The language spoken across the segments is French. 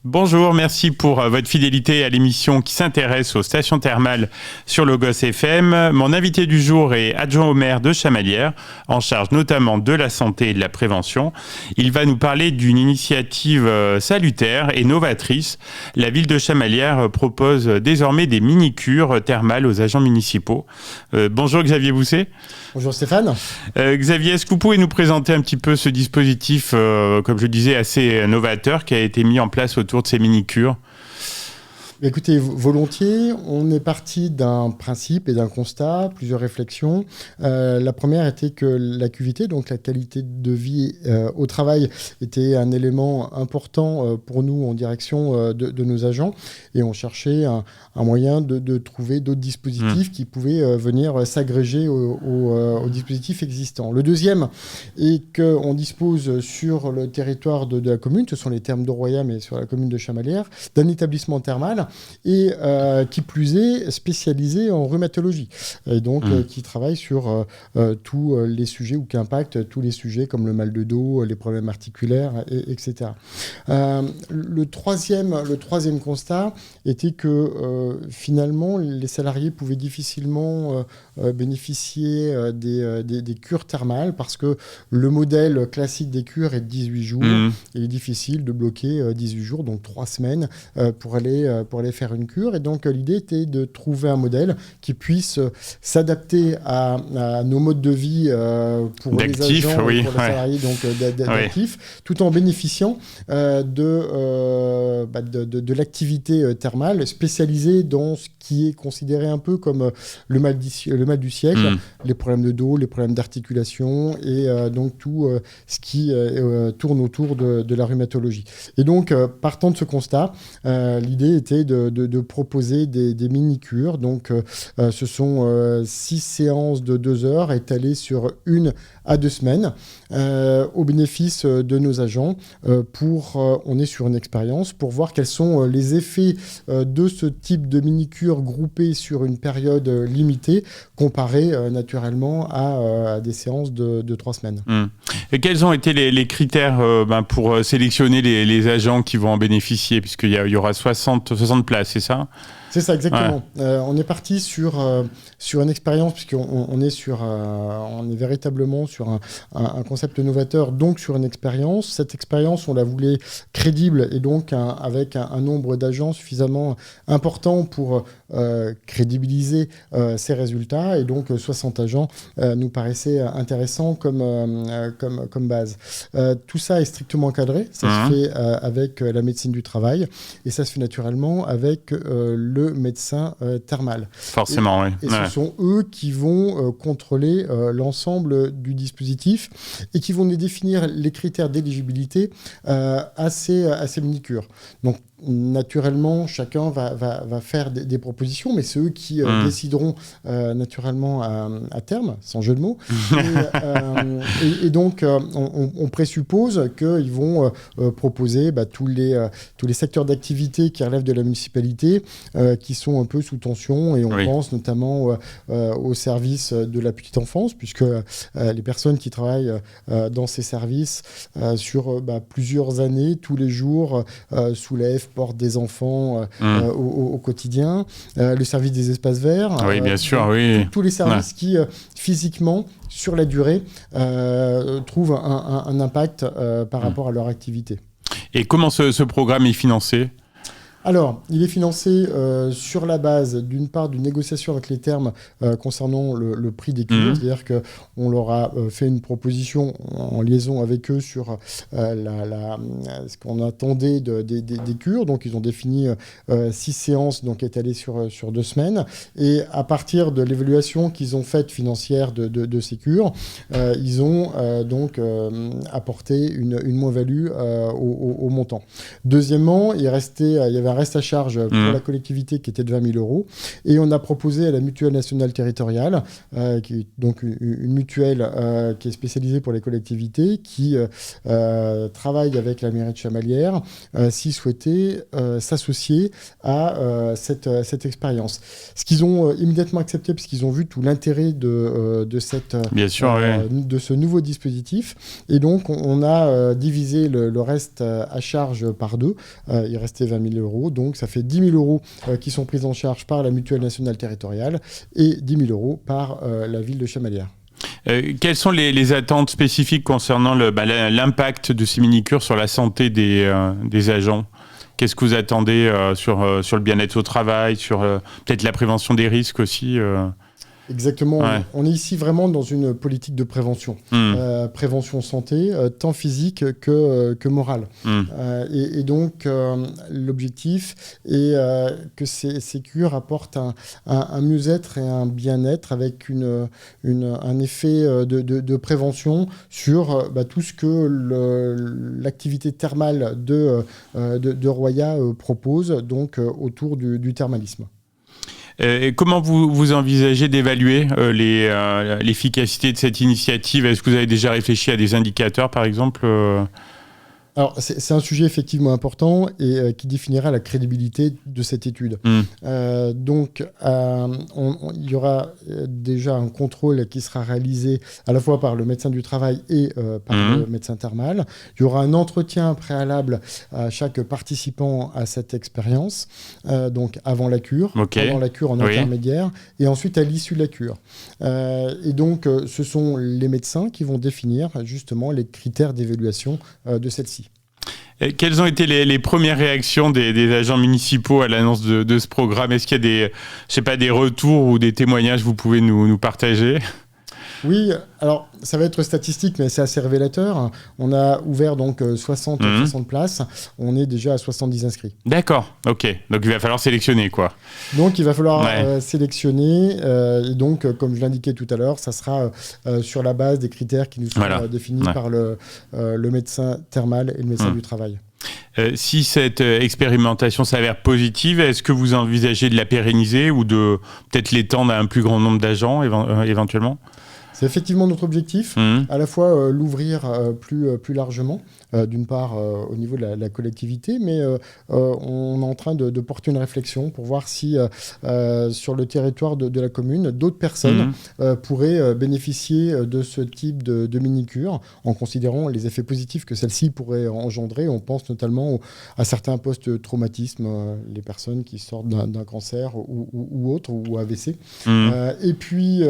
Bonjour, merci pour votre fidélité à l'émission qui s'intéresse aux stations thermales sur Logos FM. Mon invité du jour est adjoint au maire de Chamalières, en charge notamment de la santé et de la prévention. Il va nous parler d'une initiative salutaire et novatrice. La ville de Chamalières propose désormais des mini-cures thermales aux agents municipaux. Bonjour Xavier Bousset. Bonjour Stéphane. Xavier, est-ce que vous pouvez nous présenter un petit peu ce dispositif, comme je disais, assez novateur qui a été mis en place autour de ces mini-cures? Écoutez, volontiers, on est parti d'un principe et d'un constat, plusieurs réflexions. La première était que l'acuité, donc la qualité de vie au travail, était un élément important pour nous en direction de nos agents. Et on cherchait un moyen de trouver d'autres dispositifs qui pouvaient venir s'agréger aux dispositifs existants. Le deuxième est qu'on dispose sur le territoire de la commune, ce sont les thermes d'Oroya, mais sur la commune de Chamalières, d'un établissement thermal et qui plus est spécialisé en rhumatologie et donc qui travaille sur tous les sujets ou qui impacte tous les sujets comme le mal de dos, les problèmes articulaires, etc. Le troisième constat était que finalement les salariés pouvaient difficilement bénéficier des cures thermales parce que le modèle classique des cures est de 18 jours et il est difficile de bloquer 18 jours, donc 3 semaines pour aller faire une cure. Et donc l'idée était de trouver un modèle qui puisse s'adapter à nos modes de vie pour les agents, pour les salariés donc d'actifs, tout en bénéficiant de l'activité thermale spécialisée dans ce qui est considéré un peu comme le mal du siècle, les problèmes de dos, les problèmes d'articulation et donc tout ce qui tourne autour de la rhumatologie. Et donc, partant de ce constat, l'idée était de proposer des mini-cures. Donc, ce sont 6 séances de 2 heures étalées sur 1 à 2 semaines au bénéfice de nos agents. On est sur une expérience pour voir quels sont les effets de ce type de mini-cure groupées sur une période limitée comparé naturellement à des séances de 3 semaines. Et quels ont été les critères pour sélectionner les agents qui vont en bénéficier, puisqu'il y aura 60 places, c'est ça ? C'est ça, exactement. Ouais. On est parti sur une expérience, puisqu'on est véritablement sur un concept novateur, donc sur une expérience. Cette expérience, on la voulait crédible et donc avec un nombre d'agents suffisamment important pour crédibiliser ces résultats. Et donc 60 agents nous paraissait intéressant comme base. Tout ça est strictement cadré. Ça se fait avec la médecine du travail et ça se fait naturellement avec le médecin thermal. Forcément, oui. Et ce sont eux qui vont contrôler l'ensemble du dispositif et qui vont définir les critères d'éligibilité à ces mini-cures. Donc, naturellement, chacun va faire des propositions, mais c'est eux qui décideront naturellement à terme, sans jeu de mots. Et donc, on présuppose qu'ils vont proposer tous les secteurs d'activité qui relèvent de la municipalité, qui sont un peu sous tension, et on pense notamment aux services de la petite enfance, puisque les personnes qui travaillent dans ces services sur plusieurs années, tous les jours, soulèvent, portent des enfants au quotidien, le service des espaces verts, bien sûr, tous les services qui physiquement sur la durée trouvent un impact par rapport à leur activité. Et comment ce programme est financé ? Alors, il est financé sur la base, d'une part, d'une négociation avec les termes concernant le prix des cures. C'est-à-dire qu'on leur a fait une proposition en liaison avec eux sur ce qu'on attendait des cures. Donc, ils ont défini 6 séances donc étalées sur 2 semaines. Et à partir de l'évaluation qu'ils ont faite financière de ces cures, ils ont apporté une moins-value au montant. Deuxièmement, il y avait un reste à charge pour la collectivité qui était de 20 000 €. Et on a proposé à la Mutuelle nationale territoriale, qui est donc une mutuelle qui est spécialisée pour les collectivités, qui travaille avec la mairie de Chamalières, s'ils souhaitaient s'associer à cette expérience. Ce qu'ils ont immédiatement accepté, parce qu'ils ont vu tout l'intérêt de ce nouveau dispositif. Et donc, on a divisé le reste à charge par deux. Il restait 20 000 €. Donc, ça fait 10 000 € qui sont pris en charge par la Mutuelle nationale territoriale et 10 000 € par la ville de Chamalières. Quelles sont les attentes spécifiques concernant l'impact de ces mini-cures sur la santé des agents ? Qu'est-ce que vous attendez sur le bien-être au travail, sur peut-être la prévention des risques aussi Exactement. Ouais. On est ici vraiment dans une politique de prévention. Prévention santé, tant physique que morale. Et donc, l'objectif est que ces cures apportent un mieux-être et un bien-être avec un effet de prévention sur tout ce que l'activité thermale de Roya propose, donc autour du thermalisme. Et comment vous envisagez d'évaluer l'efficacité de cette initiative ? Est-ce que vous avez déjà réfléchi à des indicateurs, par exemple Alors, c'est un sujet effectivement important et qui définira la crédibilité de cette étude. Donc, il y aura déjà un contrôle qui sera réalisé à la fois par le médecin du travail et par le médecin thermal. Il y aura un entretien préalable à chaque participant à cette expérience, donc avant la cure, pendant la cure en intermédiaire, et ensuite à l'issue de la cure. Et donc, ce sont les médecins qui vont définir justement les critères d'évaluation de celle-ci. Quelles ont été les premières réactions des agents municipaux à l'annonce de ce programme ? Est-ce qu'il y a des retours ou des témoignages que vous pouvez nous partager ? Oui, alors ça va être statistique, mais c'est assez révélateur. On a ouvert donc 60 places. On est déjà à 70 inscrits. D'accord, ok. Donc il va falloir sélectionner, quoi. Donc il va falloir sélectionner. Et donc, comme je l'indiquais tout à l'heure, ça sera sur la base des critères qui nous sont définis par le médecin thermal et le médecin du travail. Si cette expérimentation s'avère positive, est-ce que vous envisagez de la pérenniser ou de peut-être l'étendre à un plus grand nombre d'agents éventuellement ? C'est effectivement notre objectif, à la fois l'ouvrir plus largement, d'une part au niveau de la collectivité, mais on est en train de porter une réflexion pour voir si sur le territoire de la commune, d'autres personnes pourraient bénéficier de ce type de mini-cure, en considérant les effets positifs que celle-ci pourrait engendrer. On pense notamment à certains post-traumatismes, les personnes qui sortent d'un cancer ou autre, ou AVC. Et puis...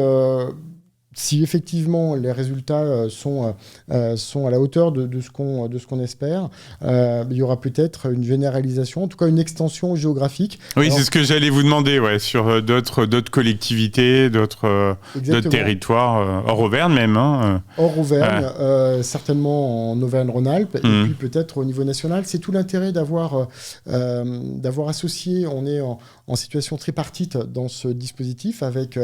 si effectivement les résultats sont à la hauteur de ce qu'on espère, il y aura peut-être une généralisation, en tout cas une extension géographique. Oui, c'est ce que j'allais vous demander, sur d'autres collectivités, d'autres territoires, hors Auvergne même. Hors Auvergne, certainement en Auvergne-Rhône-Alpes, et puis peut-être au niveau national. C'est tout l'intérêt d'avoir associé, on est en situation tripartite dans ce dispositif, avec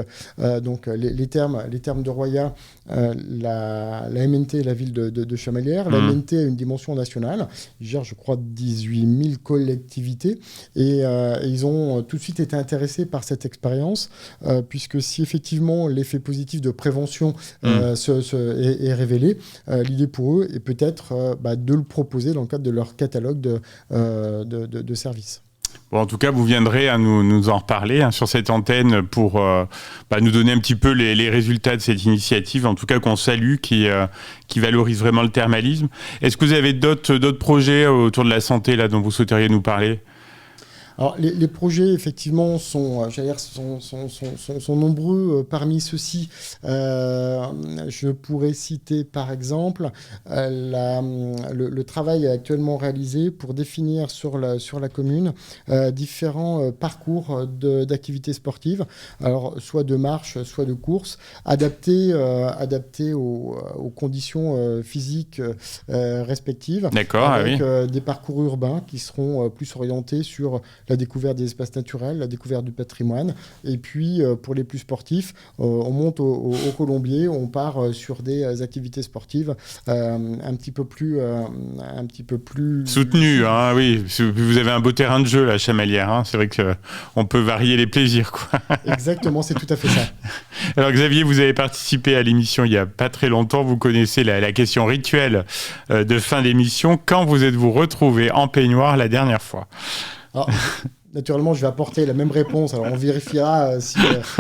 donc les termes de Roya, la MNT et la ville de Chamalières. La MNT a une dimension nationale. Ils gèrent, je crois, 18 000 collectivités. Et ils ont tout de suite été intéressés par cette expérience, puisque si effectivement l'effet positif de prévention est révélé, l'idée pour eux est peut-être de le proposer dans le cadre de leur catalogue de services. Bon, en tout cas, vous viendrez nous en reparler sur cette antenne pour nous donner un petit peu les résultats de cette initiative, en tout cas qu'on salue, qui valorise vraiment le thermalisme. Est-ce que vous avez d'autres projets autour de la santé là, dont vous souhaiteriez nous parler ? Alors, les projets, effectivement, sont nombreux. Parmi ceux-ci, je pourrais citer, par exemple, le travail actuellement réalisé pour définir sur la commune différents parcours d'activités sportives, alors soit de marche, soit de course, adaptés aux conditions physiques respectives. D'accord, avec des parcours urbains qui seront plus orientés sur la découverte des espaces naturels, la découverte du patrimoine. Et puis, pour les plus sportifs, on monte au Colombier, on part sur des activités sportives un petit peu plus soutenues. Hein, oui, vous avez un beau terrain de jeu, la Chamalières. Hein. C'est vrai qu'on peut varier les plaisirs, quoi. Exactement, c'est tout à fait ça. Alors Xavier, vous avez participé à l'émission il n'y a pas très longtemps. Vous connaissez la question rituelle de fin d'émission. Quand vous êtes-vous retrouvé en peignoir la dernière fois? Alors, naturellement, je vais apporter la même réponse. Alors, on vérifiera si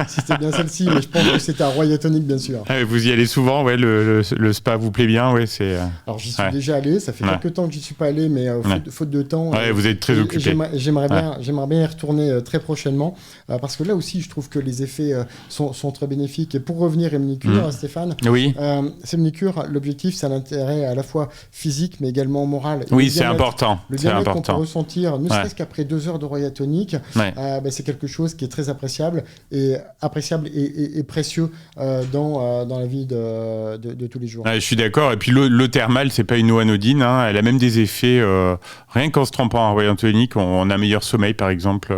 c'était bien celle-ci, mais je pense que c'était à Roya Tonic, bien sûr. Ah, vous y allez souvent, ouais, le spa vous plaît bien, ouais, c'est. Alors, j'y suis déjà allé. Ça fait quelques temps que j'y suis pas allé, mais faute de temps. Ouais, vous êtes très occupé. J'aimerais bien y retourner très prochainement, parce que là aussi, je trouve que les effets sont très bénéfiques. Et pour revenir à Manicure, Stéphane, oui. Ces manicures, l'objectif, c'est l'intérêt à la fois physique, mais également moral. Oui, c'est important. Le bien-être qu'on peut ressentir, ne serait-ce qu'après 2 heures de Roya Tonic, c'est quelque chose qui est très appréciable et précieux dans la vie de tous les jours. Je suis d'accord. Et puis l'eau thermale, c'est pas une eau anodine. Hein. Elle a même des effets. Rien qu'en se trempant en Roya Tonic, on a un meilleur sommeil, par exemple.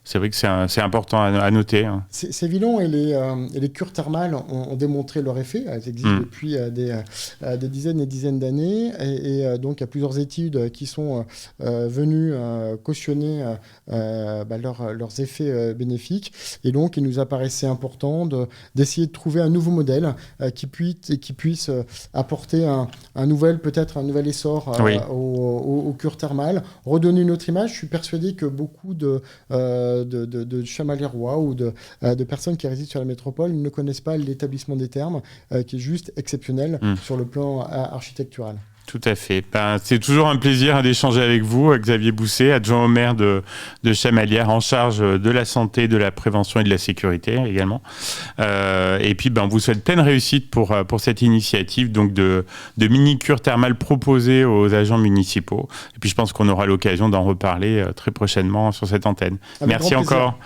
C'est vrai que c'est important à noter. Hein. Ces vilons et les cures thermales ont démontré leur effet. Elles existent depuis des dizaines et dizaines d'années. Et donc, il y a plusieurs études qui sont venues cautionner leurs effets bénéfiques. Et donc, il nous apparaissait important d'essayer de trouver un nouveau modèle qui puisse apporter un nouvel essor aux cures thermales, redonner une autre image. Je suis persuadé que beaucoup de Chamalières-Rois ou de personnes qui résident sur la métropole ne connaissent pas l'établissement des thermes, qui est juste exceptionnel sur le plan architectural. Tout à fait. C'est toujours un plaisir d'échanger avec vous, Xavier Bousset, adjoint au maire de Chamalières, en charge de la santé, de la prévention et de la sécurité également. Et puis, on vous souhaite pleine réussite pour cette initiative donc de mini-cure thermale proposée aux agents municipaux. Et puis, je pense qu'on aura l'occasion d'en reparler très prochainement sur cette antenne. Merci encore.